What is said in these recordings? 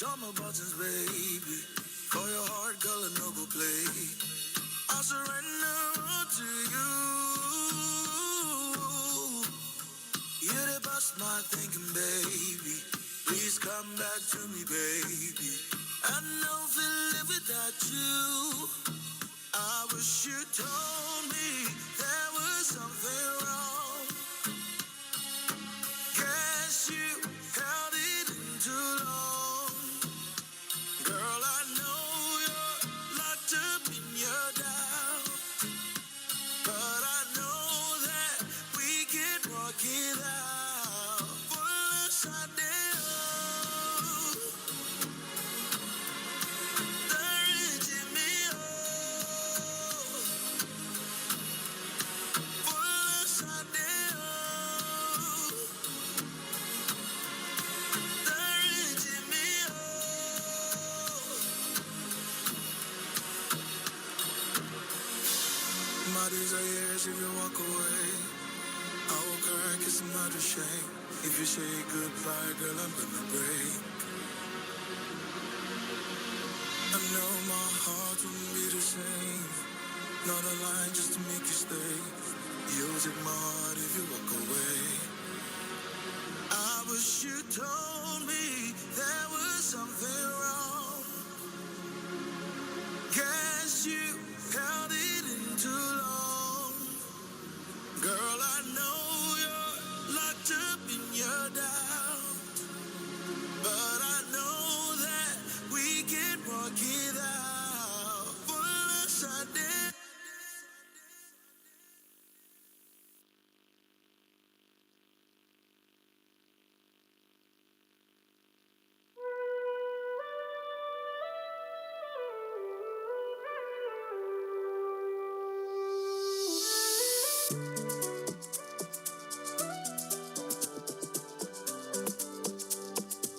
all my buttons, baby. For your heart, girl, I no go play. I'll surrender to you. You the bust my thinking, baby. Please come back to me, baby. I know if I live without you. I wish you told me there was something wrong. Guess you held it in too long. Girl, I know you're locked up in your doubt, but I know that we can work it out. For us, I did. My desire is if you walk away, I will cry, kiss I'm not ashamed. If you say goodbye, girl, I'm gonna break. I know my heart wouldn't be the same. Not a line just to make you stay. You'll take my heart if you walk away. I wish you told me there was something wrong. Guess you held it in too long. Girl, I know you're locked up in your doubt, but I know that we can work it out. For us, I did.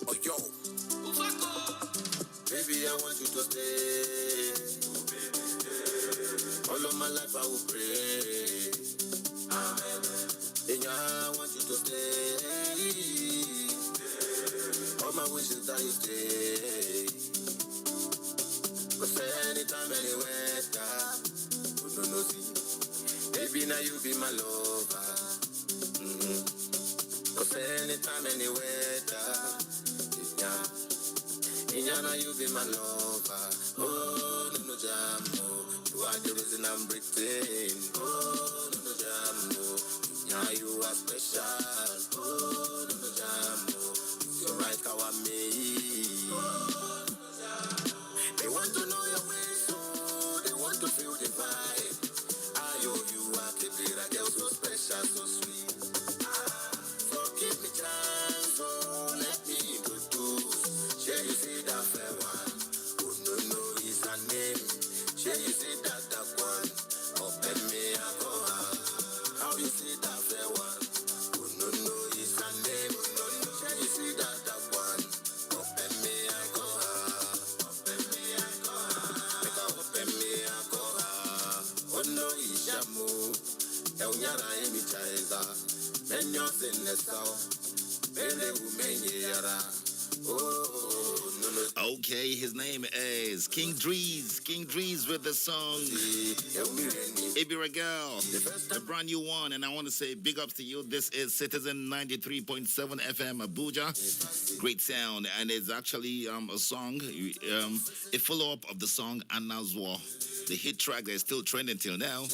Oh, yo. Baby, I want you to stay. All of my life I will pray. And I want you to stay. All my wishes that you stay. Cause anytime, anywhere, no, no, see. Baby, now you be my lover. Cause anytime, anywhere, Inyana, you be my lover. Oh, no, no, jam, no. You are the reason I'm breathing. Oh, no, no, jam, no. Yeah, you are special. Oh, no, no, jam, no. You're right, how I made. Oh, no, jam, no. They want to know your ways, so they want to feel the vibe. You are keep it a girl so special, so sweet. So give me chance, oh, let me introduce. Share you see that fair one. Oh, no, no, is her name. Share you see that one. Open me, I go out. How you see that fair one? Oh, no, no, is her name. No, no, share you see that one. Open me, I go out. Open me, I go out. Make her open me, I go out. Oh, no, is your move. Nyara emi chaiza. Menyos in the south. Bele umenyera. Oh, no, no. Okay, his name is King Drees. King Drees with the song Ibiragel, the brand new one. And I want to say big ups to you. This is Citizen 93.7 FM Abuja. Great sound. And it's actually a song, a follow-up of the song Anazwa, the hit track that is still trending till now.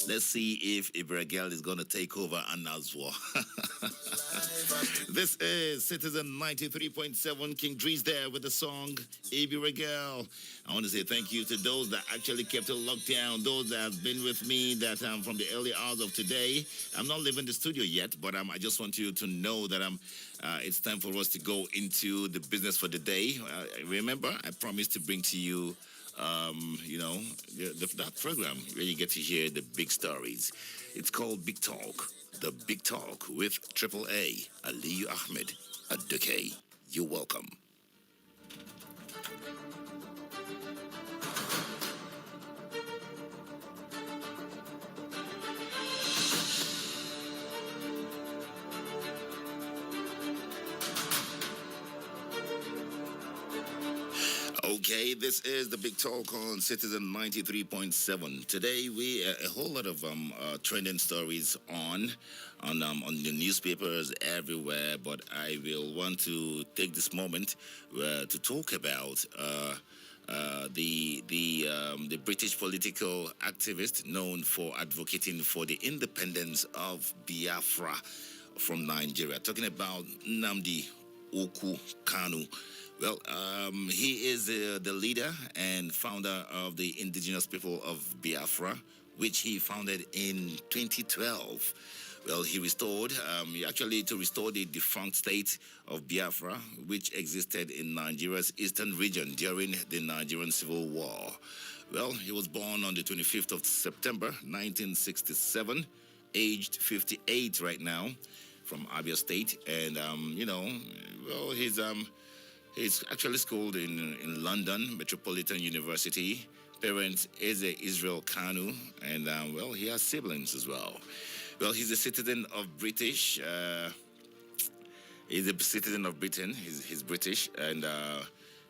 Let's see if Ibiragel is going to take over Anazwa. This is Citizen 93.7. King Drees there with the song Ibiragel. I want to say thank you to those that actually kept it locked down, those that have been with me that from the early hours of today. I'm not leaving the studio yet, but I just want you to know that it's time for us to go into the business for the day. Remember, I promised to bring to you that program where you get to hear the big stories. It's called Big Talk. The Big Talk with Triple A, Aliyu Ahmed, Aduke. You're welcome. Okay, this is the Big Talk on Citizen 93.7. Today, we a whole lot of trending stories on the newspapers everywhere, but I will want to take this moment to talk about the British political activist known for advocating for the independence of Biafra from Nigeria. Talking about Nnamdi Oku Kanu. Well, he is the leader and founder of the indigenous people of Biafra, which he founded in 2012. Well, he actually to restore the defunct state of Biafra, which existed in Nigeria's eastern region during the Nigerian Civil War. Well, he was born on the 25th of September, 1967, aged 58 right now, from Abia State. And, he's actually schooled in London Metropolitan University. Parents is Israel Kanu, and, he has siblings as well. Well, he's a citizen of British. He's a citizen of Britain. He's British, and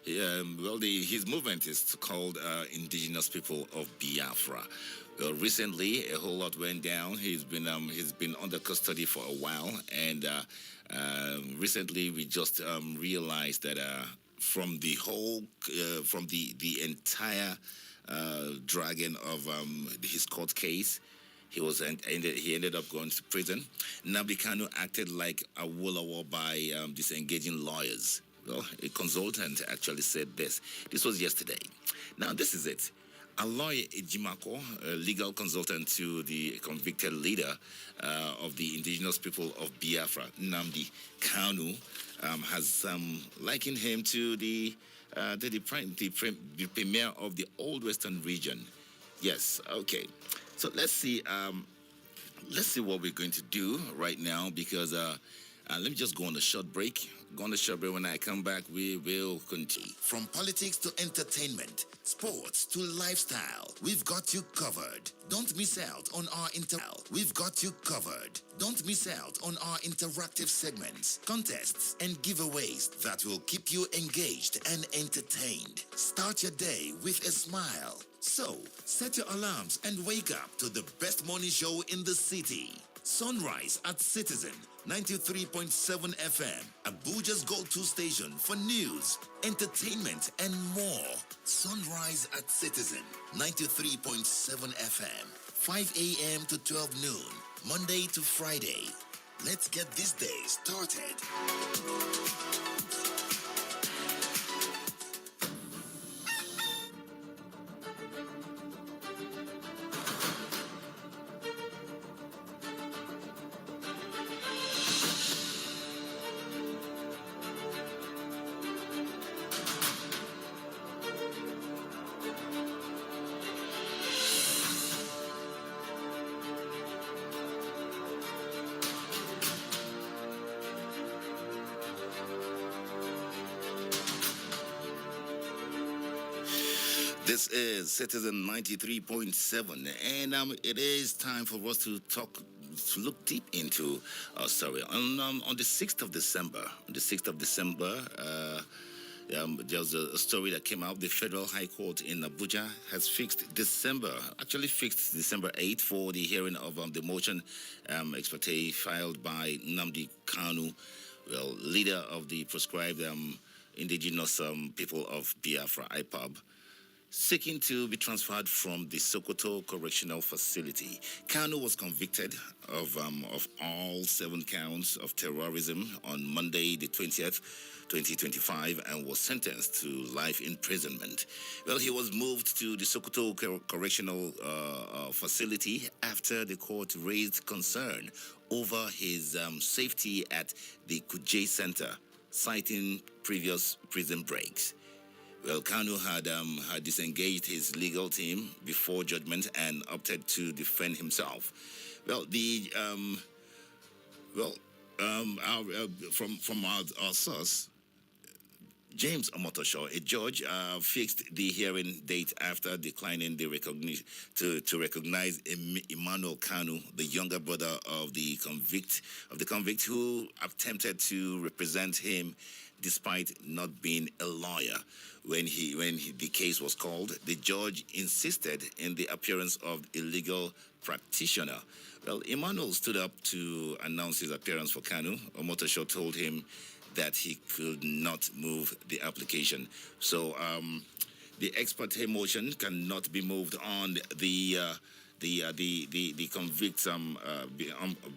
his movement is called Indigenous People of Biafra. Well, recently a whole lot went down. He's been under custody for a while, and recently we just realized that from the entire dragging of his court case. He ended up going to prison. Nnamdi Kanu acted like a Wolawa by disengaging lawyers. Well, a consultant actually said this. This was yesterday. Now, this is it. Aloy Ejimako, a legal consultant to the convicted leader of the indigenous people of Biafra, Nnamdi Kanu, has likened him to the premier of the Old Western region. Yes, okay. So let's see what we're going to do right now, because let me just go on a short break. When I come back, we will continue. From politics to entertainment, sports to lifestyle, we've got you covered. Don't miss out on our We've got you covered. Don't miss out on our interactive segments, contests, and giveaways that will keep you engaged and entertained. Start your day with a smile. So, set your alarms and wake up to the best morning show in the city. Sunrise at Citizen 93.7 FM, Abuja's go-to station for news, entertainment, and more. Sunrise at Citizen 93.7 FM, 5 a.m. to 12 noon, Monday to Friday. Let's get this day started. This is Citizen 93.7, and it is time for us to look deep into our story. On the 6th of December, there was a story that came out. The Federal High Court in Abuja has fixed December 8th for the hearing of the motion ex parte filed by Nnamdi Kanu, leader of the proscribed indigenous people of Biafra, IPOB, seeking to be transferred from the Sokoto Correctional Facility. Kanu was convicted of all 7 counts of terrorism on Monday, the 20th, 2025, and was sentenced to life imprisonment. Well, he was moved to the Sokoto Correctional Facility after the court raised concern over his safety at the Kuje Center, citing previous prison breaks. Well, Kanu had disengaged his legal team before judgment and opted to defend himself. Well, from our source, James Omotosho, a judge, fixed the hearing date after declining to recognize Emmanuel Kanu, the younger brother of the convict who attempted to represent him despite not being a lawyer. The case was called, the judge insisted in the appearance of a legal practitioner. Well, Emmanuel stood up to announce his appearance for Kanu. Omotosho told him that he could not move the application. So the ex parte motion cannot be moved on the convict's on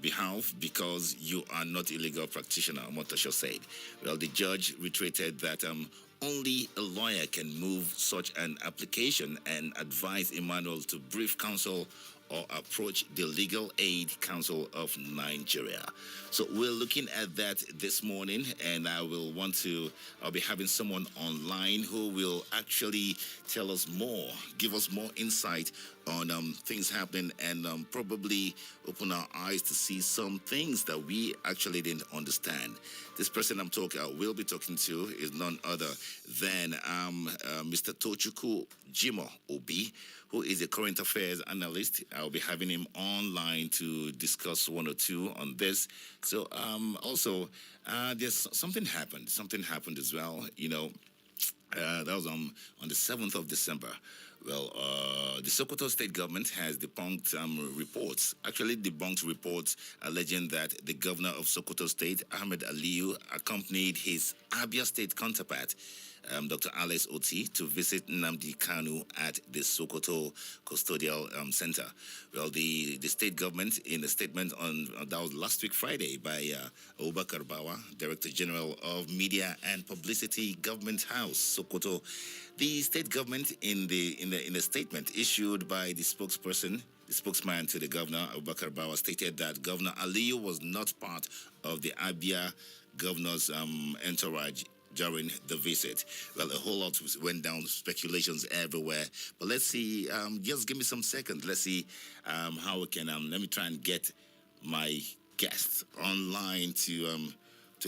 behalf because you are not a legal practitioner, Omotosho said. Well, the judge reiterated that only a lawyer can move such an application and advised Emmanuel to brief counsel or approach the Legal Aid Council of Nigeria. So we're looking at that this morning, and I'll be having someone online who will actually tell us more, give us more insight on things happening, and probably open our eyes to see some things that we actually didn't understand. This person will be talking to is none other than Mr. Tochukwu Jimoh Obi, who is a current affairs analyst. I'll be having him online to discuss one or two on this. So there's something happened. Something happened as well. That was on the 7th of December. Well, the Sokoto state government has debunked reports alleging that the governor of Sokoto state, Ahmed Aliyu, accompanied his Abia state counterpart, Dr. Alex Oti, to visit Nnamdi Kanu at the Sokoto Custodial Center. Well, the state government, in a statement that was last week Friday by Abubakar Bawa, Director General of Media and Publicity, Government House, Sokoto. The state government, in a statement issued by the spokesman to the governor, Abubakar Bawa, stated that Governor Aliyu was not part of the Abia governor's entourage during the visit. Well, a whole lot went down, speculations everywhere. But let's see, just give me some seconds. Let's see how we can, let me try and get my guests online to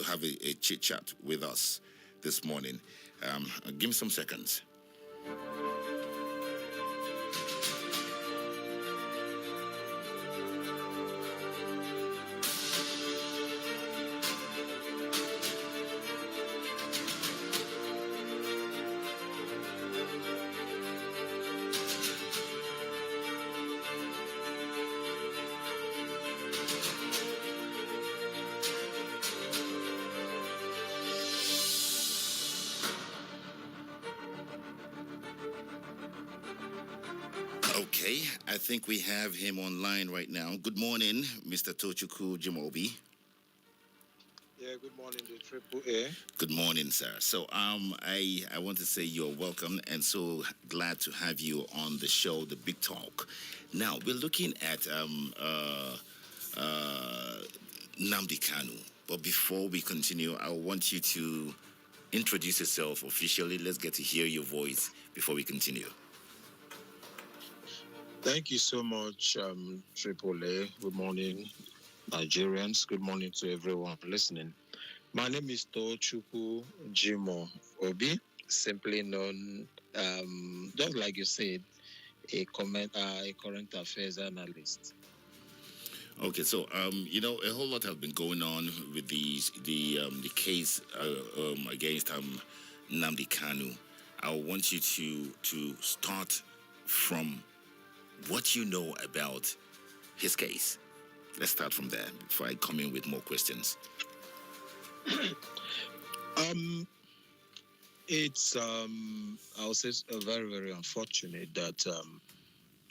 have a chit-chat with us this morning. Give me some seconds. Okay, I think we have him online right now. Good morning, Mr. Tochukwu Jimoh Obi. Yeah, good morning, the Triple A. Good morning, sir. So I want to say you're welcome and so glad to have you on the show, The Big Talk. Now, we're looking at Nnamdi Kanu. But before we continue, I want you to introduce yourself officially. Let's get to hear your voice before we continue. Thank you so much, Triple A. Good morning, Nigerians. Good morning to everyone listening. My name is Tochukwu Jimoh Obi, simply known, just like you said, a current affairs analyst. Okay, so a whole lot has been going on with the case against Nnamdi Kanu. I want you to start from what you know about his case. Let's start from there before I come in with more questions. It's I'll say very, very unfortunate that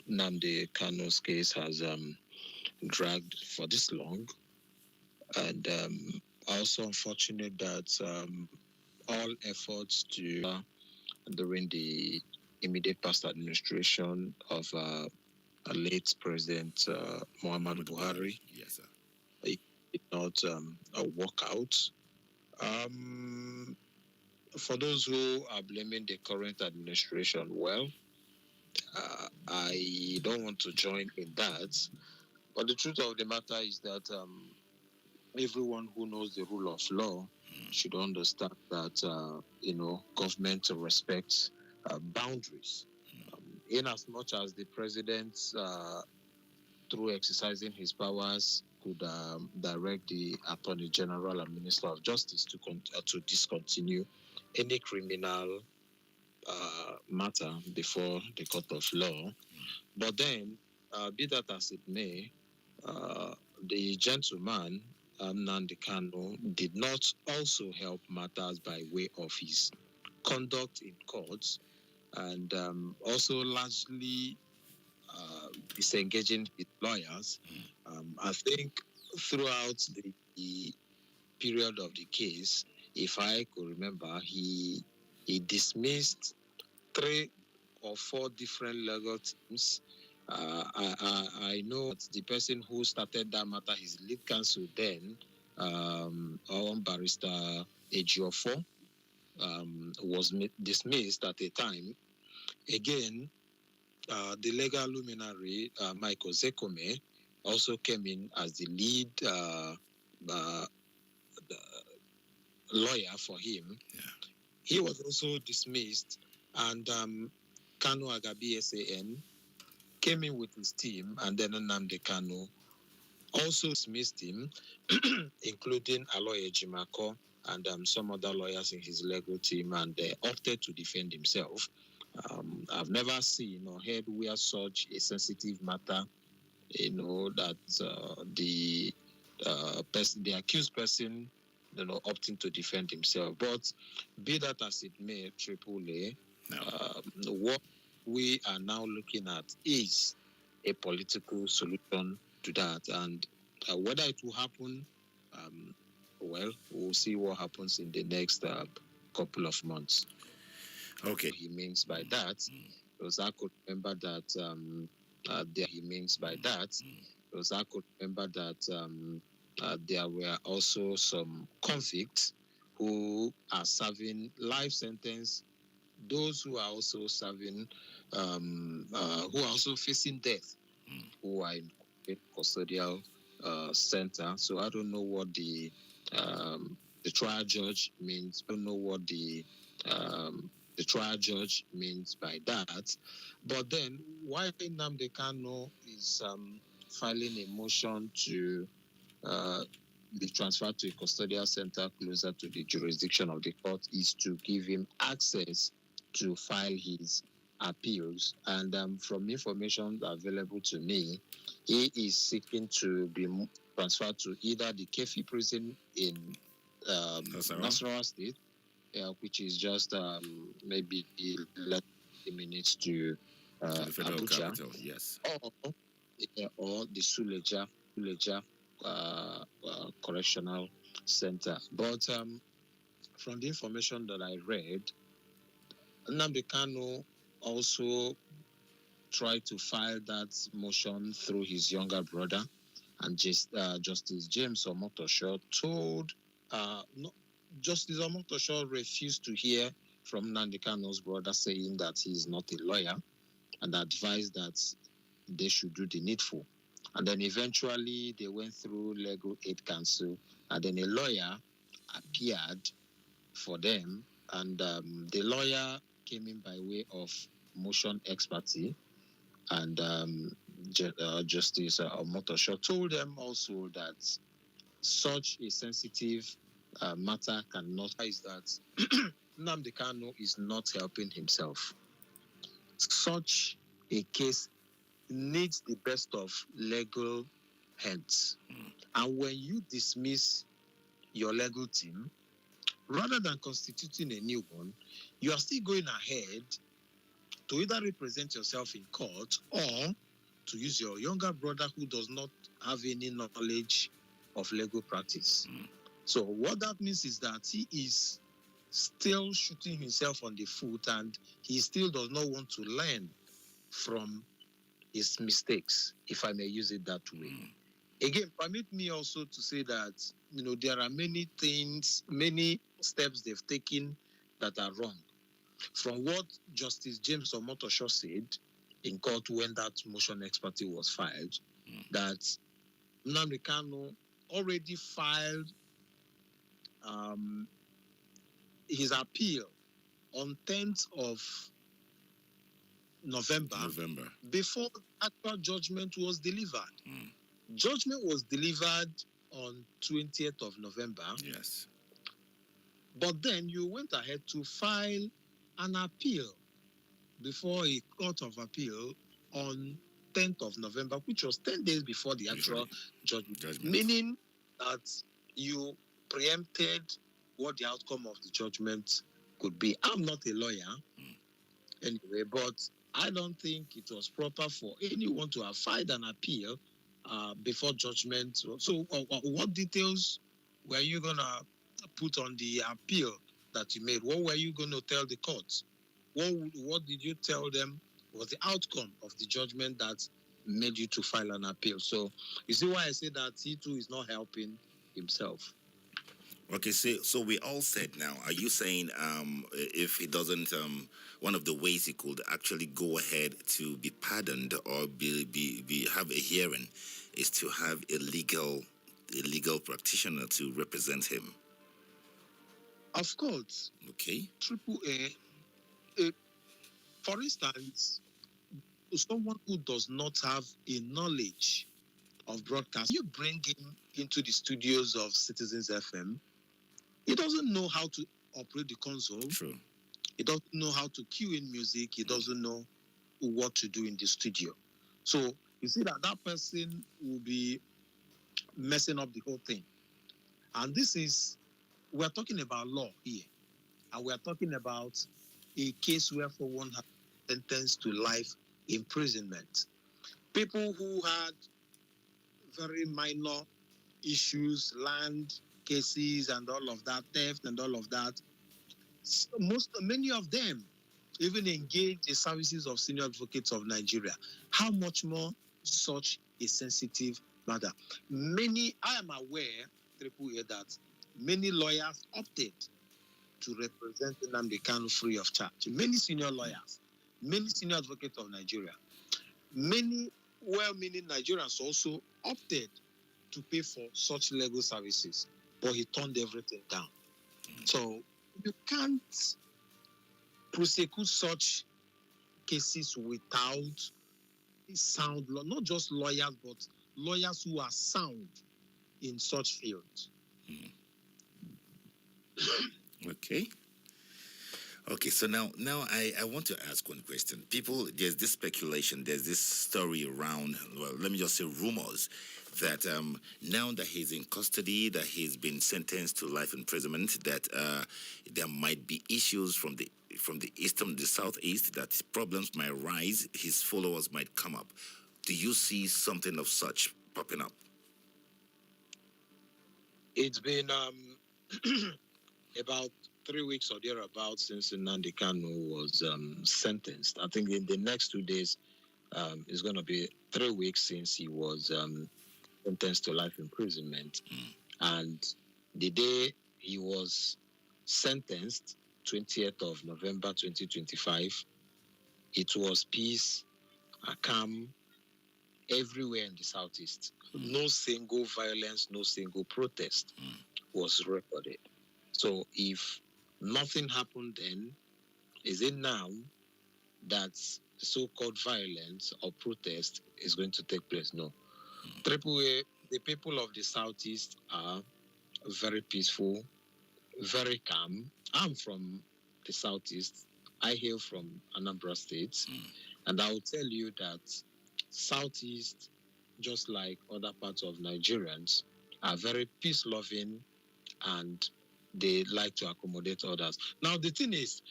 Nnamdi Kanu's case has dragged for this long, and also unfortunate that all efforts during the immediate past administration of late President Muhammadu Buhari, Yes, sir. it did not work out. For those who are blaming the current administration, well, I don't want to join in that. But the truth of the matter is that everyone who knows the rule of law should understand that, government respects boundaries. In as much as the president, through exercising his powers, could direct the Attorney General and Minister of Justice to discontinue any criminal matter before the court of law. But then, be that as it may, the gentleman, Nnamdi Kanu, did not also help matters by way of his conduct in courts, and also largely disengaging his lawyers. I think throughout the period of the case, if I could remember, he dismissed 3 or 4 different legal teams. I know that the person who started that matter, his lead counsel then, Barrister Ejiofor, was dismissed at a time. Again, the legal luminary, Michael Zekome, also came in as the lead lawyer for him. Yeah. He was also dismissed, and Kanu Agabi SAN came in with his team, and then Nnamdi Kanu also dismissed him, including Aloy Ejimako and some other lawyers in his legal team, and opted to defend himself. I've never seen or heard where such a sensitive matter, that the accused person, opting to defend himself. But be that as it may, Triple A, what we are now looking at is a political solution to that. And whether it will happen, well, we'll see what happens in the next couple of months. Okay. He means by that, because I could remember that he means by that, because I could remember that there were also some convicts who are serving life sentence, those who are also serving, who are also facing death, who are in custodial center. So I don't know what the trial judge means. I don't know what the trial judge means by that. But then, why Nnamdi Kanu is filing a motion to be transferred to a custodial center closer to the jurisdiction of the court is to give him access to file his appeals. And from information available to me, he is seeking to be transferred to either the Kefi prison in Nasarawa State, which is just maybe 11 minutes to the federal Abuja, capital, yes, or the Suleja Correctional Center. But from the information that I read, Nnamdi Kanu also tried to file that motion through his younger brother, and Justice James Omotosho told Justice Omotosho refused to hear from Nnamdi Kanu's brother, saying that he is not a lawyer, and advised that they should do the needful. And then eventually they went through Legal Aid Council, and then a lawyer appeared for them, and the lawyer came in by way of motion expertise, and Justice Omotosho told them also that such a sensitive matter cannot, is that Nnamdi Kanu is not helping himself. Such a case needs the best of legal hands. And when you dismiss your legal team, rather than constituting a new one, you are still going ahead to either represent yourself in court or to use your younger brother who does not have any knowledge of legal practice. So what that means is that he is still shooting himself on the foot, and he still does not want to learn from his mistakes, if I may use it that way. Again, permit me also to say that, there are many things, many steps they've taken that are wrong. From what Justice James Omotosho said in court when that motion expertise was filed, that Nnamdi Kanu already filed his appeal on 10th of November, before actual judgment was delivered. Judgment was delivered on 20th of November. Yes. But then you went ahead to file an appeal before a court of appeal on 10th of November, which was 10 days before the actual judgment. Meaning that you preempted what the outcome of the judgment could be. I'm not a lawyer anyway, but I don't think it was proper for anyone to have filed an appeal before judgment. So what details were you going to put on the appeal that you made? What were you going to tell the court? What did you tell them was the outcome of the judgment that made you to file an appeal? So you see why I say that he too is not helping himself. Okay, so we all said now. Are you saying if he doesn't, one of the ways he could actually go ahead to be pardoned or be have a hearing is to have a legal practitioner to represent him? Of course. Okay. Triple A, for instance, someone who does not have a knowledge of broadcast, you bring him into the studios of Citizens FM. He doesn't know how to operate the console. True. He doesn't know how to cue in music. He doesn't know what to do in the studio. So you see that person will be messing up the whole thing. And we're talking about law here. And we're talking about a case where someone has been sentenced to life imprisonment. People who had very minor issues, land cases and all of that, theft and all of that, many of them even engage the services of senior advocates of Nigeria. How much more such a sensitive matter? I am aware, Triple A, that many lawyers opted to represent Nnamdi Kanu free of charge. Many senior lawyers, many senior advocates of Nigeria, many well-meaning Nigerians also opted to pay for such legal services, but he turned everything down. So you can't prosecute such cases without sound law, not just lawyers, but lawyers who are sound in such fields. Okay, so now I want to ask one question. There's this speculation, there's this story around, well, let me just say rumors, that now that he's in custody, that he's been sentenced to life imprisonment, that there might be issues from the eastern, the southeast, that problems might rise, his followers might come up. Do you see something of such popping up? It's been about 3 weeks or thereabouts since Nnamdi Kanu was sentenced. I think in the next 2 days, it's going to be 3 weeks since he was sentenced to life imprisonment. And the day he was sentenced, 20th of November 2025, it was peace, calm everywhere in the southeast. No single violence, no single protest was recorded. So if nothing happened then, is it now that the so-called violence or protest is going to take place? No. Triple A, the people of the southeast are very peaceful, very calm. I'm from the southeast. I hail from Anambra State. And I will tell you that southeast, just like other parts of Nigerians, are very peace-loving and they like to accommodate others. Now, the thing is,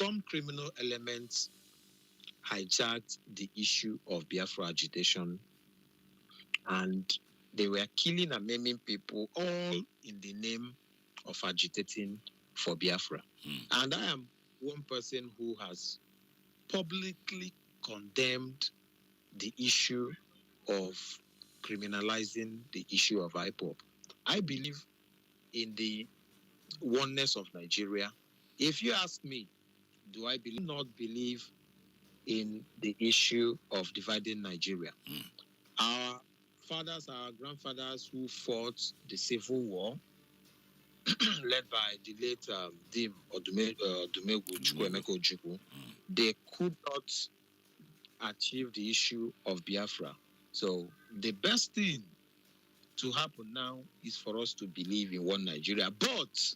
some criminal elements hijacked the issue of Biafra agitation, and they were killing and maiming people, all in the name of agitating for Biafra. And I am one person who has publicly condemned the issue of criminalizing the issue of IPOB. I believe in the oneness of Nigeria. If you ask me, do I not believe in the issue of dividing Nigeria? Our fathers, our grandfathers who fought the Civil War, led by the late Dim Odumegwu Chukwuemeka Ojukwu, they could not achieve the issue of Biafra So the best thing to happen now is for us to believe in one Nigeria. But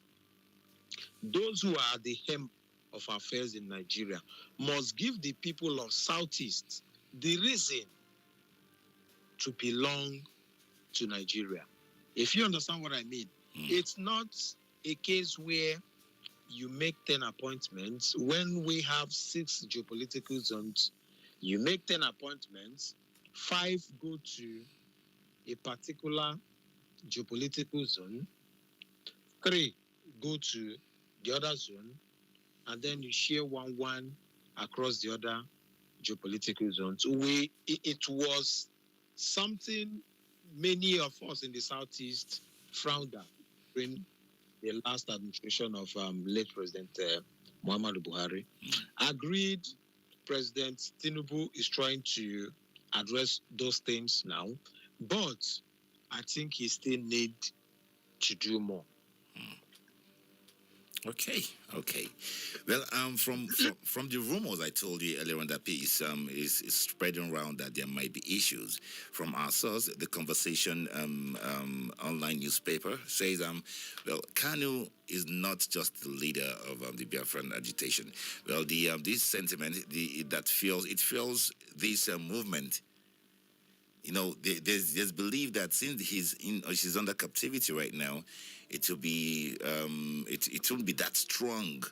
those who are at the helm of affairs in Nigeria must give the people of Southeast the reason to belong to Nigeria. If you understand what I mean, it's not a case where you make 10 appointments. When we have 6 geopolitical zones, you make 10 appointments, 5 go to a particular geopolitical zone, 3 go to the other zone, and then you share one across the other geopolitical zones. It was something many of us in the Southeast frowned at during the last administration of late President Muhammadu Buhari. Agreed, President Tinubu is trying to address those things now, but I think he still need to do more. Okay. Well, from the rumors I told you earlier on that piece, is spreading around that there might be issues. From our source, the Conversation online newspaper says, well, Kanu is not just the leader of the Biafran agitation. Well, this sentiment, it fuels this movement. You know, there's belief that since she's under captivity right now, it will be it won't be that strong.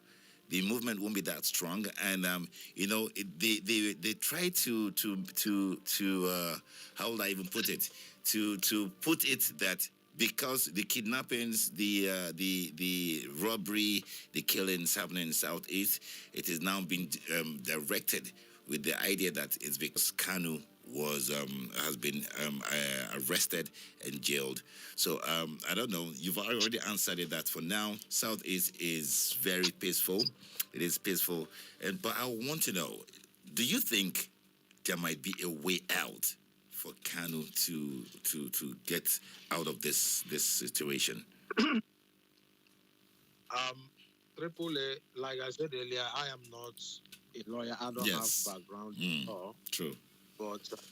The movement won't be that strong, and you know, they try to how will I even put it, to put it that because the kidnappings, the robbery, the killings happening in Southeast, it is now being directed with the idea that it's because Kanu has been arrested and jailed. So I don't know. You've already answered it that for now, Southeast is very peaceful. It is peaceful, but I want to know: do you think there might be a way out for Kanu to get out of this situation? Triple A, like I said earlier, I am not a lawyer. I don't have background in law. True. But of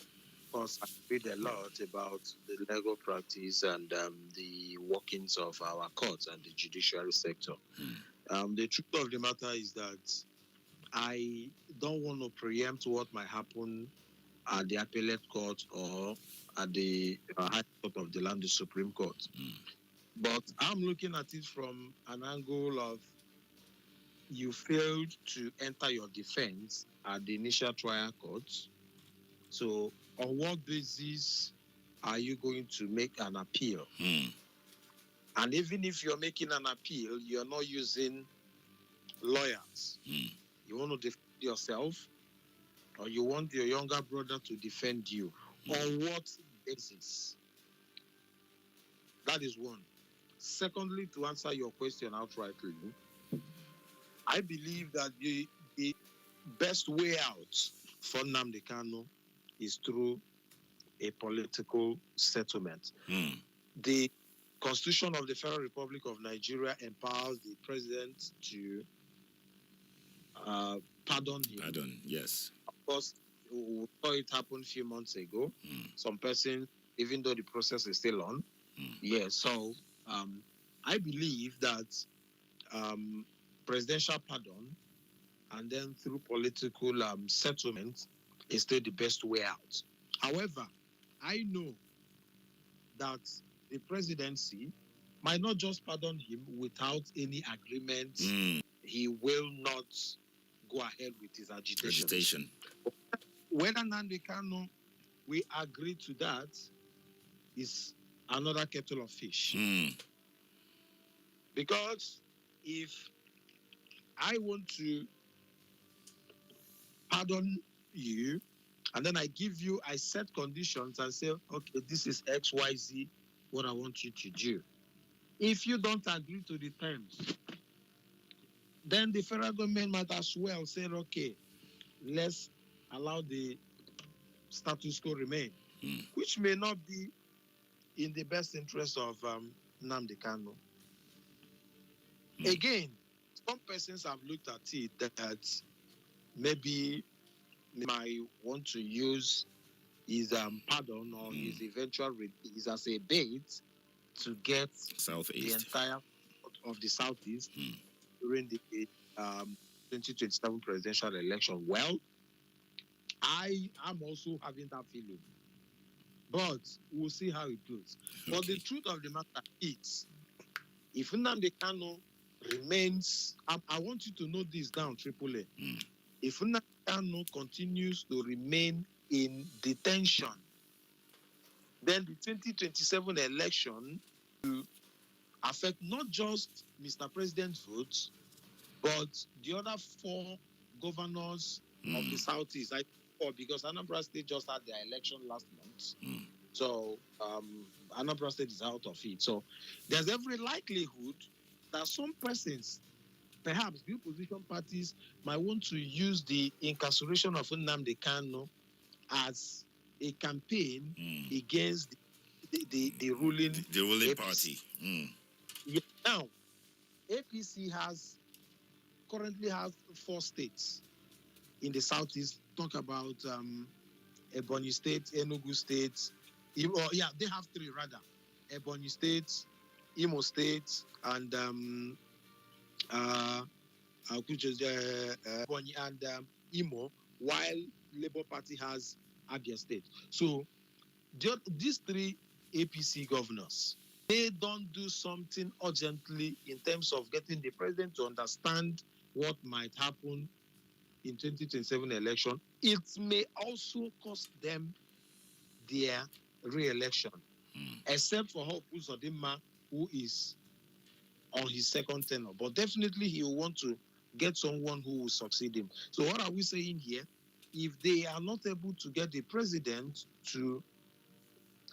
course, I read a lot about the legal practice and the workings of our courts and the judiciary sector. The truth of the matter is that I don't want to preempt what might happen at the appellate court or at the High Court of the land, the Supreme Court. But I'm looking at it from an angle of you failed to enter your defense at the initial trial court. So on what basis are you going to make an appeal? And even if you're making an appeal, you're not using lawyers. You want to defend yourself, or you want your younger brother to defend you. On what basis? That is one. Secondly, to answer your question outrightly, I believe that the best way out for Nnamdi Kanu is through a political settlement. The Constitution of the Federal Republic of Nigeria empowers the president to pardon him. Pardon, yes. Of course, we saw it happen a few months ago. Some person, even though the process is still on. So I believe that presidential pardon and then through political settlement is still the best way out. However, I know that the presidency might not just pardon him without any agreement. He will not go ahead with his agitation. Whether Nnamdi Kanu we agree to that is another kettle of fish. Because if I want to pardon you, and then I set conditions and say, okay, this is XYZ, what I want you to do. If you don't agree to the terms, then the federal government might as well say, okay, let's allow the status quo remain, which may not be in the best interest of Nnamdi Kanu. Again, some persons have looked at it that maybe they might want to use his pardon or his eventual release as a bait to get the entire of the Southeast during the 2027 presidential election. Well, I am also having that feeling, but we'll see how it goes. Okay. But the truth of the matter is, if Nnamdi Kanu remains, I want you to note this down, Triple A. If Nnamdi Kanu continues to remain in detention, then the 2027 election will affect not just Mr. President's votes, but the other 4 governors of the Southeast. Because Anambra State just had their election last month. So Anambra State is out of it. So there's every likelihood that some persons, perhaps the opposition parties, might want to use the incarceration of Nnamdi Kanu as a campaign against the ruling party. Yeah. Now, APC currently has 4 states in the Southeast. Talk about Ebonyi State, Enugu State. They have 3 rather. Ebonyi State, Imo State, and Ebonyi and Imo, while Labour Party has Abia State. So these 3 APC governors, they don't do something urgently in terms of getting the president to understand what might happen in 2027 election, it may also cost them their re-election, except for Hope Uzodinma, who is on his second tenure. But definitely he will want to get someone who will succeed him. So what are we saying here? If they are not able to get the president to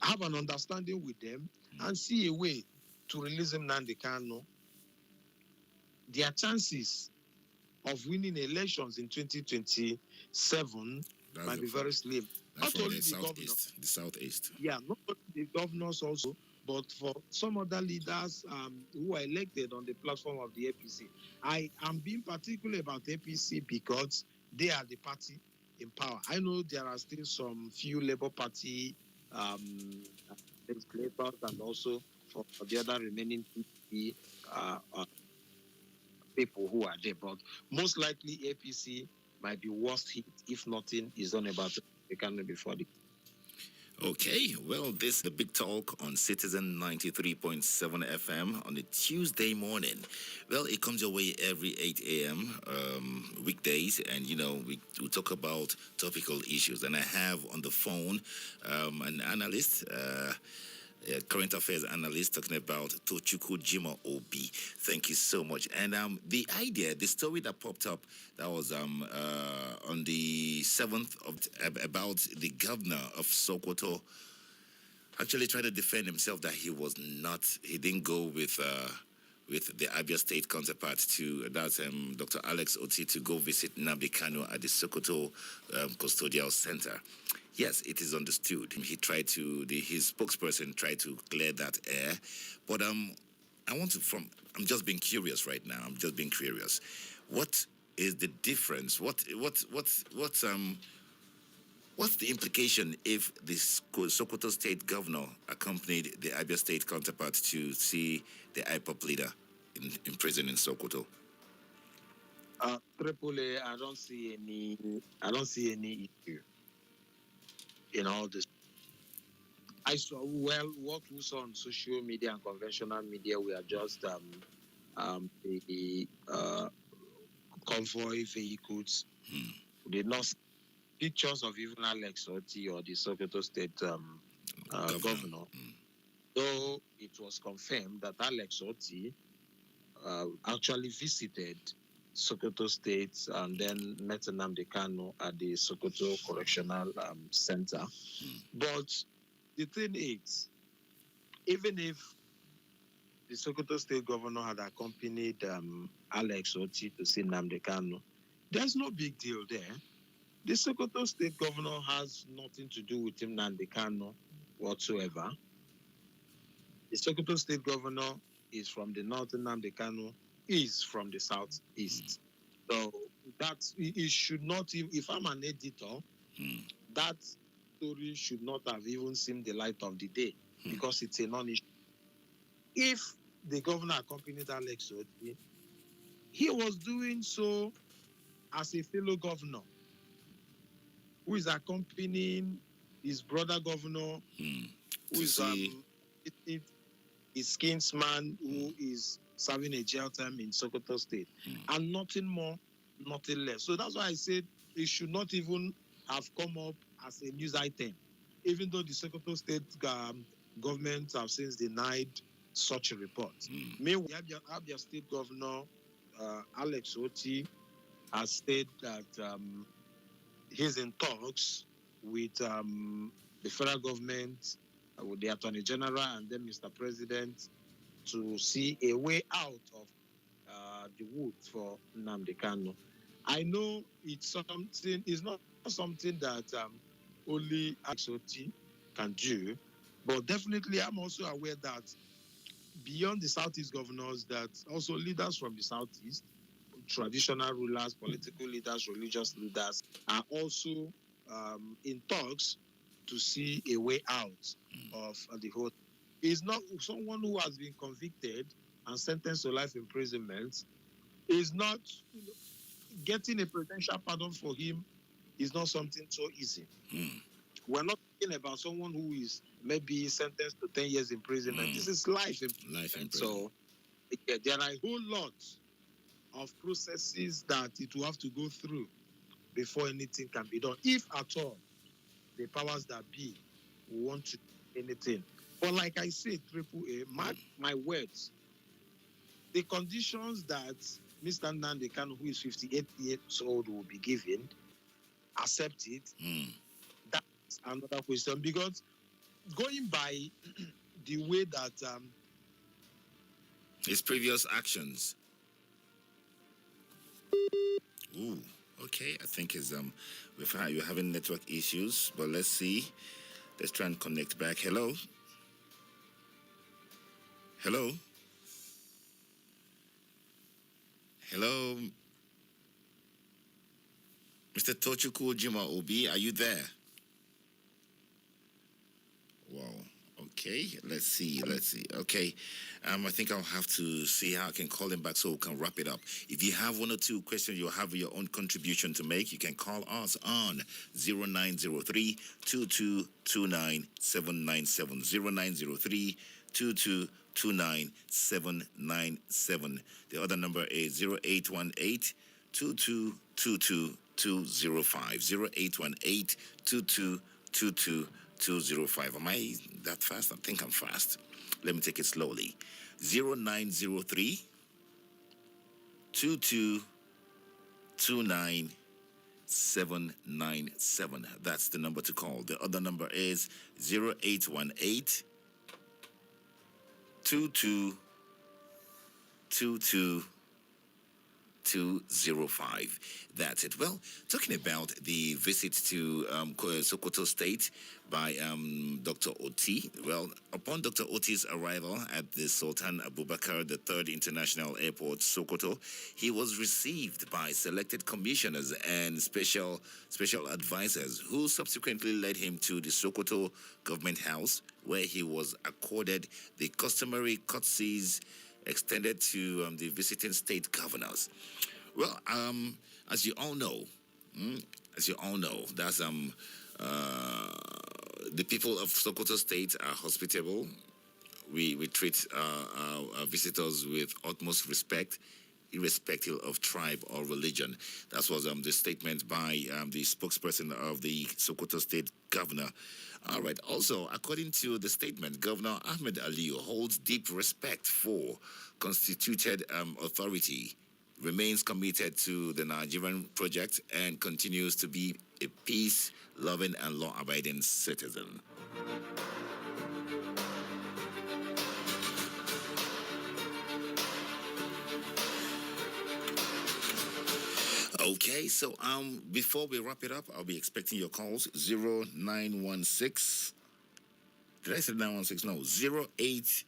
have an understanding with them and see a way to release him, Nnamdi Kanu, their chances of winning elections in 2027 might be very slim. Not only the Southeast. Yeah, not only the governors also, but for some other leaders who are elected on the platform of the APC. I am being particular about APC because they are the party in power. I know there are still some few Labour Party legislators and also for the other remaining people who are there, but most likely APC might be worst hit if nothing is done about it. They can before the. Okay, well, this is the big talk on Citizen 93.7 FM on a Tuesday morning. Well, it comes your way every 8 a.m. Weekdays, and we talk about topical issues. And I have on the phone an analyst. Current affairs analyst talking about Tochukwu Jimoh Obi. Thank you so much. And the story that popped up, that was on the 7th about the governor of Sokoto actually trying to defend himself that he didn't go with the Abia State counterpart that's Dr. Alex Oti to go visit Nnamdi Kanu at the Sokoto Custodial Center. Yes, it is understood. He tried his spokesperson tried to clear that air, but I'm just being curious right now. I'm just being curious. What is the difference? What's the implication if the Sokoto State governor accompanied the Abia State counterpart to see the IPOP leader in prison in Sokoto? Triple A, I don't see any issue in all this. I saw what we saw on social media and conventional media. We are just the convoy vehicles. We did not see pictures of even Alex Oti or the Sokoto State governor. Though it was confirmed that Alex Oti actually visited Sokoto State and then met Nnamdi Kanu at the Sokoto Correctional Center. But the thing is, even if the Sokoto State governor had accompanied Alex Oti to see Nnamdi Kanu, there's no big deal there. The Sokoto State governor has nothing to do with Nnamdi Kanu whatsoever. The Sokoto State governor is from the north, Nnamdi Kanu is from the southeast. So that it should not, if I'm an editor, that story should not have even seen the light of the day because it's a non-issue. If the governor accompanied Alex Oti, he was doing so as a fellow governor who is accompanying his brother governor, who is his kinsman, who is serving a jail term in Sokoto State, and nothing more, nothing less. So that's why I said it should not even have come up as a news item, even though the Sokoto State government have since denied such a report. Meanwhile, Abia State Governor Alex Oti has said that he's in talks with the federal government, with the Attorney General, and then Mr. President to see a way out of the woods for Nnamdi Kanu. I know it's not something that only Alex Oti can do, but definitely I'm also aware that beyond the Southeast governors, that also leaders from the Southeast, traditional rulers, political leaders, religious leaders, are also in talks to see a way out of the whole. Is not someone who has been convicted and sentenced to life imprisonment. Is not getting a presidential pardon for him is not something so easy. We're not talking about someone who is maybe sentenced to 10 years imprisonment. This is life imprisonment. So there are a whole lot of processes that it will have to go through before anything can be done, if at all the powers that be want to do anything. But like I said, AAA, mark my words, the conditions that Mr. Nnamdi Kanu, who is 58 years old, will be given, accept it. That's another question, because going by the way that his previous actions. Ooh, okay. I think you're having network issues, but let's see. Let's try and connect back. Hello. Hello. Hello. Mr. Tochukwu Jimoh Obi, are you there? Wow. Okay, let's see. Okay, I think I'll have to see how I can call him back so we can wrap it up. If you have one or two questions, you'll have your own contribution to make, you can call us on 0903 2229 797. 0903 2229 797. The other number is 0818 2222 205. 0818 2222 205. Am I that fast? I think I'm fast. Let me take it slowly. 0903 2229 797. That's the number to call. The other number is 0818 2222 205. That's it. Well, talking about the visit to Sokoto State by Dr. Oti. Well, upon Dr. Oti's arrival at the Sultan Abubakar III International Airport, Sokoto, he was received by selected commissioners and special advisors who subsequently led him to the Sokoto Government House, where he was accorded the customary courtesies extended to the visiting state governors. Well, as you all know, that's the people of Sokoto State are hospitable. We treat our visitors with utmost respect, irrespective of tribe or religion. That was the statement by the spokesperson of the Sokoto State governor. All right. Also, according to the statement, Governor Ahmed Aliyu holds deep respect for constituted authority, remains committed to the Nigerian project, and continues to be a peace-loving and law-abiding citizen. Okay, so before we wrap it up, I'll be expecting your calls. 0916. Did I say 916? No, 0818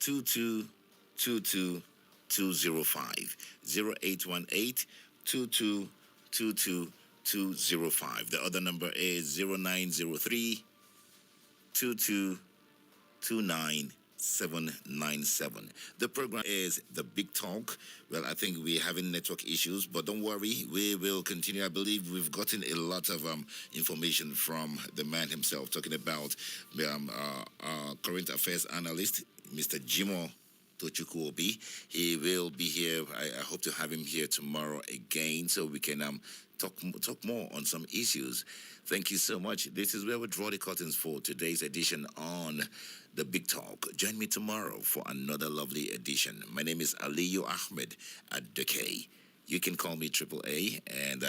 2222 205. 0818 2222 205. The other number is 0903 2229797. The program is The Big Talk. Well, I think we're having network issues, but don't worry, we will continue. I believe we've gotten a lot of information from the man himself, talking about current affairs analyst, Mr. Jimo Tochukwu Obi. He will be here. I hope to have him here tomorrow again so we can talk more on some issues. Thank you so much. This is where we draw the curtains for today's edition on The Big Talk. Join me tomorrow for another lovely edition. My name is Aliyu Ahmed Adoke. You can call me Triple A, and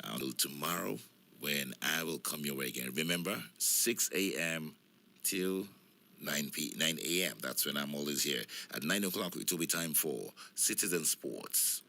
until tomorrow when I will come your way again. Remember, 6 a.m. till 9 a.m. That's when I'm always here. At 9 o'clock, it will be time for Citizen Sports.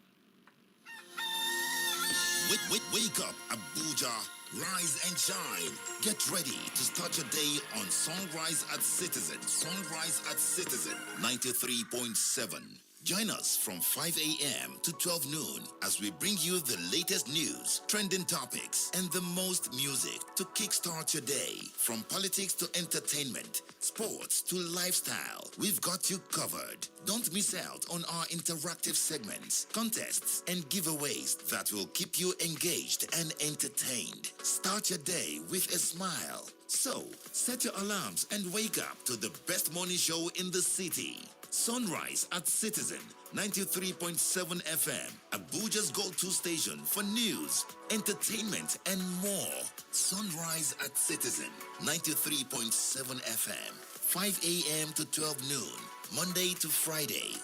Wake up, Abuja. Rise and shine. Get ready to start your day on Sunrise at Citizen. Sunrise at Citizen 93.7. Join us from 5 a.m. to 12 noon as we bring you the latest news, trending topics, and the most music to kickstart your day. From politics to entertainment, sports to lifestyle, we've got you covered. Don't miss out on our interactive segments, contests, and giveaways that will keep you engaged and entertained. Start your day with a smile. So, set your alarms and wake up to the best morning show in the city. Sunrise at Citizen 93.7 FM, Abuja's go-to station for news, entertainment, and more. Sunrise at Citizen 93.7 FM, 5 a.m. to 12 noon, Monday to Friday.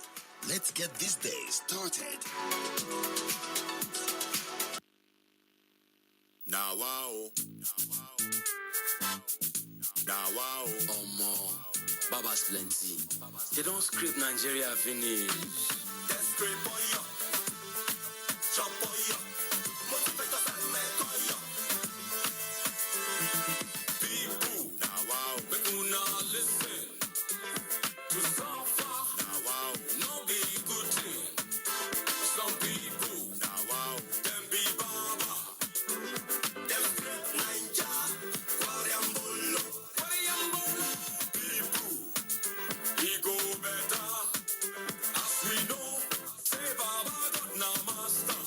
Let's get this day started. Now wow. Now wow. Baba's plenty. They don't script Nigeria finish. They script on you. Chop on you. Motivate us and make on you. People. Now wow. Make una listen. To suffer. Now wow. No be good thing. Some people. Now wow. Them be baba. Them script Ninja. Kwariambolo. People. He go better. As we know. Say baba got no master.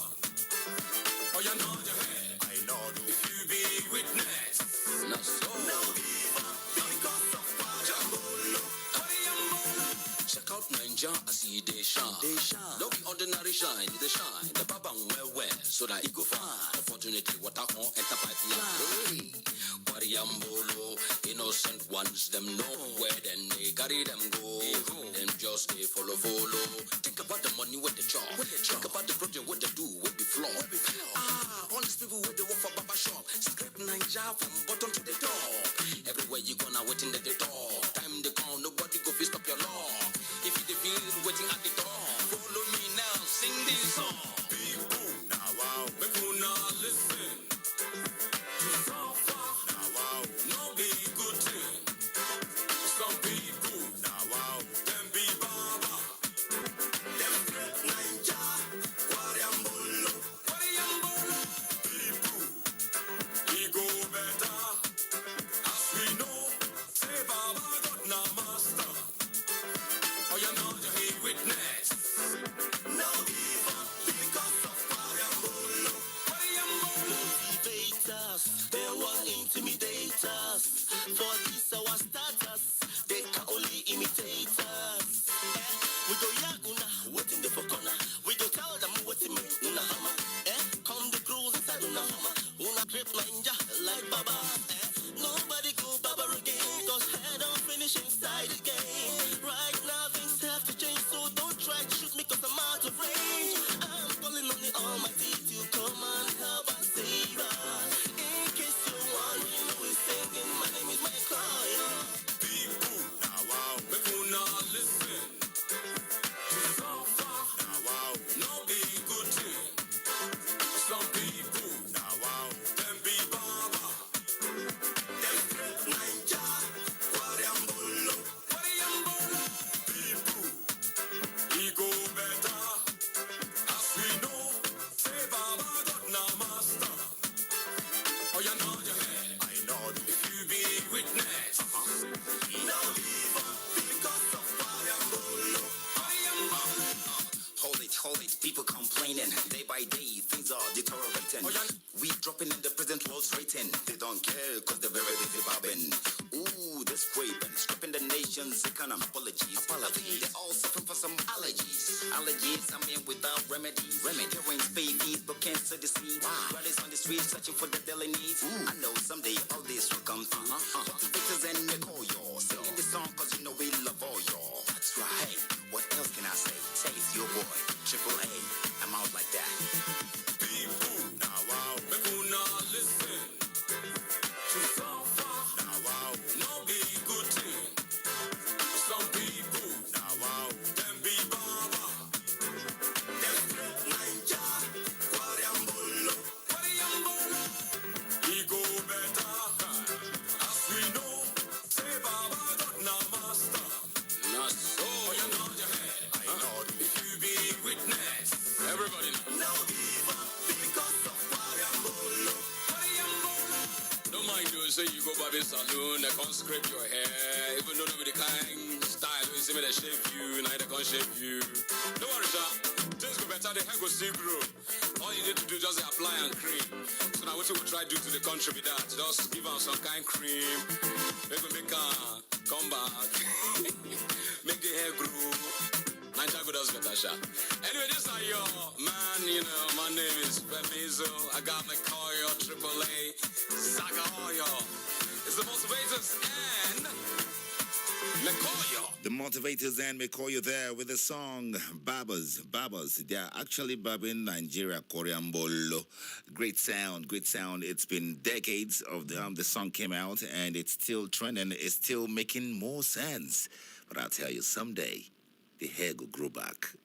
Oh, you know your head. I know. If you be witness. Not so. No give up. Because of Kwariambolo. Check out Ninja as he they shine. Don't be ordinary shine, they shine. The baba well, so that he go fine. Opportunity, what I want, enter pipeline. Kwariambolo, innocent ones, them know where then they carry them go. Them just they follow. Think about the money with the chop. Think about the project, what they do, what be floor. All these people where they work for Baba Shop. Script Ninja from bottom to the top. Everywhere you gonna waiting at the door. Time they come, nobody go fit stop your law. If you the feel waiting at the door, follow me now, sing this song. People. Now wow. Make una listen. To suffer. Now wow. No be good thing. Some people. Now wow. Them be baba. Them script Ninja. Kwariambolo. People. He go better. As we know. Say baba got no master. Oh, you know you hate witness. No give up because of Kwariambolo. Motivate us, they want intimidate us. For this our status, they can only imitate us. We go yaguna, waiting there for corner. We go tell them waiting me una hammer. Come the cruise inside una hammer. Una grip Ninja like Baba. Nobody go Baba again, cause head on finish inside the game. Right now things have to change, so don't try waiting. We dropping in the present world's rating. They don't care cause they're very busy bobbing. Ooh, this scraping, stripping the nation's economy. Apologies. They all suffering for some allergies. Allergies, I'm in without remedy. Hearing's babies, but cancer disease. Brothers on the streets searching for the daily needs. I know someday all this will come through. Motivators and make all y'all singing this song cause you know we love all y'all. That's right. Hey, what else can I say? Say it's your boy, Triple A. I'm out like that. People, now wow. People now listen. To suffer, now wow. No be good thing. Some people, now wow. Them be baba. Them straight ninja. Kwariambolo. He go better. As we know, say baba got no master. Not so. You know your head. I know. If you be witness. Everybody know. No give up because of Kwariambolo. Don't mind you say you go by the saloon, they can't scrape your hair. Even though with the kind style, you see me they shape you, now they can't shape you. Don't worry, Sha. Things go better, the hair go still grow. All you need to do just apply and cream. So now what you will try to do to the country with that? Just give them some kind cream. Maybe make a come back. Make the hair grow. Nigeria does better, Sha. Anyway, this is your man, you know, my name is Femizo. I got my Koyo, Triple A, Saga Oyo. It's the motivators and Mekoyo. The Motivators and Mekoyo there with the song Babas. They are actually babbing Nigeria, Kwariambolo. Great sound. It's been decades of the song came out and it's still trending. It's still making more sense. But I'll tell you, someday the hair will grow back.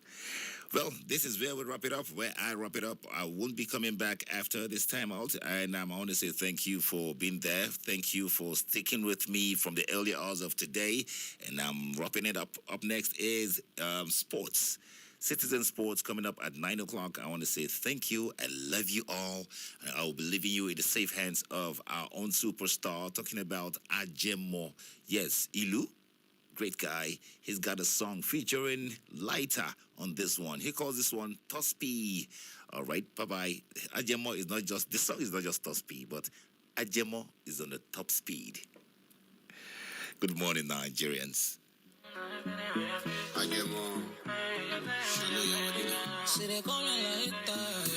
Well, this is where we wrap it up, where I wrap it up. I won't be coming back after this time out, and I want to say thank you for being there. Thank you for sticking with me from the early hours of today, and I'm wrapping it up. Up next is sports. Citizen Sports coming up at 9 o'clock. I want to say thank you. I love you all. And I will be leaving you in the safe hands of our own superstar, talking about Ajemo. Yes, Ilu. Great guy. He's got a song featuring Lighter on this one. He calls this one Tospi. All right, bye-bye. Ajemo is not just, this song is not just Tospi, but Ajemo is on the top speed. Good morning, Nigerians. Ajemo. See they call me like that,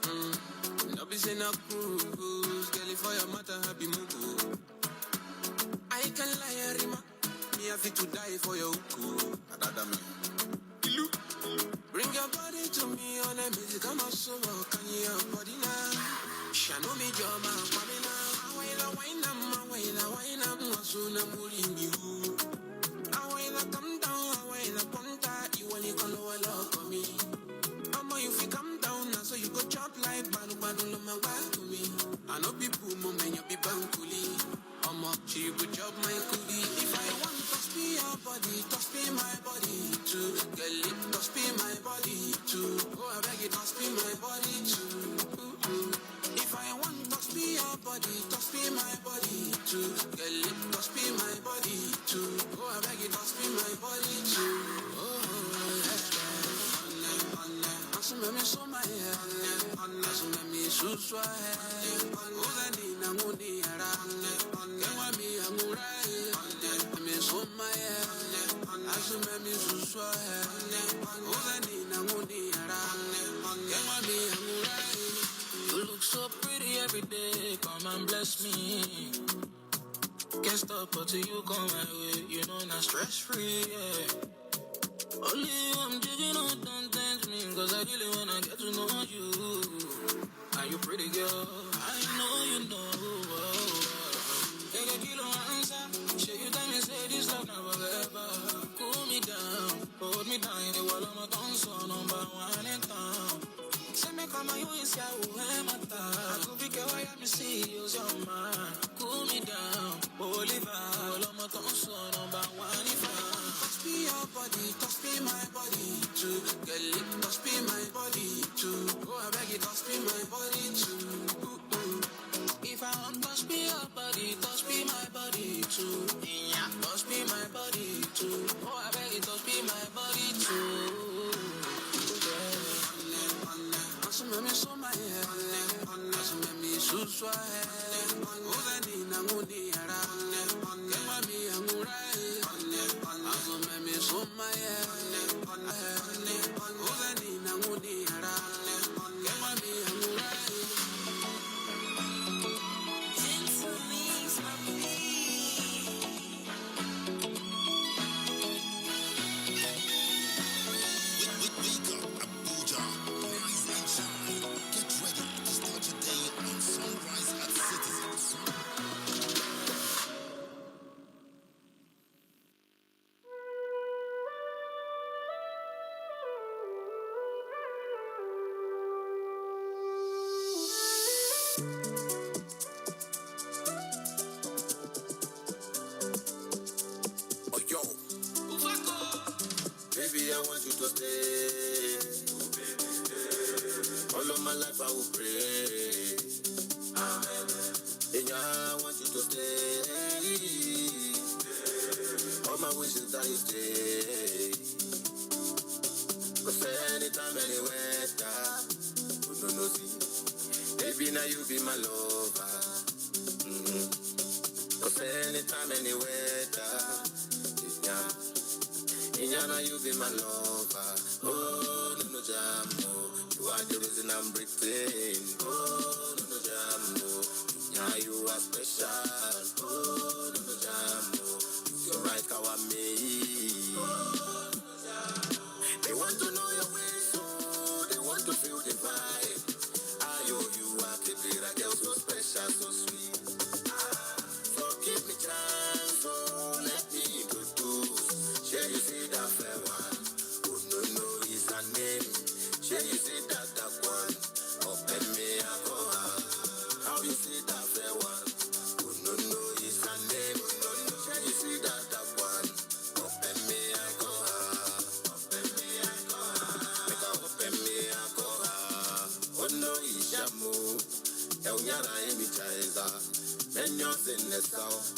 yeah. No be saying no cruise, girl, if I am matter happy mugu. I can lie, Rima. Me have to die for your uku. Bring your body to me on a music. I'm a soul. Can you your body now? Shano me joma, mamina. Wine up, wasuna muring you. Come down, ponta. You only can lower me. Mama, if you come down, so you go chop like banu loma to me. I know people, mama, you be bankuli. She would job my coolie. If I want to spin your body, to spin my body too. Girl, it to spin my body too. Oh, I beg it to spin my body too. If I want to spin your body, to spin my body too. Girl, it to spin my body too. Oh, I beg it to spin my body too. Oh, yeah. Asumemi so my hair. Asumemi so swa hair. Uzani na nguni ara. You look so pretty every day, come and bless me. Can't stop until you come my way, you know, not stress free, yeah. Only you I'm digging on, don't tempt me, cause I really wanna get to know you. Are you pretty girl? I know you know. Take a kilo answer, show you time and say this love never ever. Cool me down, hold me down, the wall of my tongue, so number one in town. Say me come and you is ya mata. I could be why I'm see you's your man. Cool me down, Oliver, all of my tongue, so number one in town. Touch me your body, touch me my body too. Girl, it touch me my body too. Oh, I beg you, touch me my body too. If I want touch me your body, touch me my body too. Yeah, touch me my body too. Oh, I beg you, touch me my body too. Yeah. Baby, I want you to stay. All of my life I will pray. Amen. And I want you to stay. All my wishes that you stay. Cause anytime, anywhere, no, see. Baby, now you be my lover. Cause anytime, anywhere, Inyana, you be my lover. Oh, no, Jamo. You are the reason I'm breathing. Oh, no, Jamo. Yeah, you are special. Oh, no, Jamo. You're right, Kawame. They want to know your ways, so they want to feel the vibe. You are the girl so special, so sweet. So give me chance, so let me introduce. Shall you see that fair one? Oh no, is her name. Shall you see that one? Open me a coha. How you see that fair one? Oh no, is her name. Shall you see that one? Open me a coha. Open me a coha. Make a open me a coha. Oh no, is Shamu. Eonyara emi chaiza. Menyos in the south.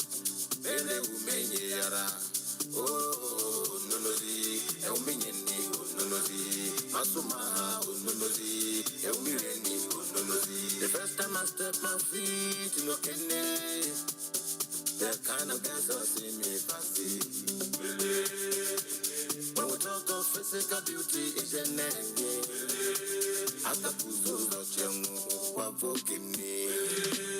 Bele umenyera. Oh, no, Elmini, no, Masuma, no, Elmireni, no, the first time I step my feet in Okene, that kind of girls I see me fancy. When we talk of physical beauty, it's a name. At the Puzo, Wavokim.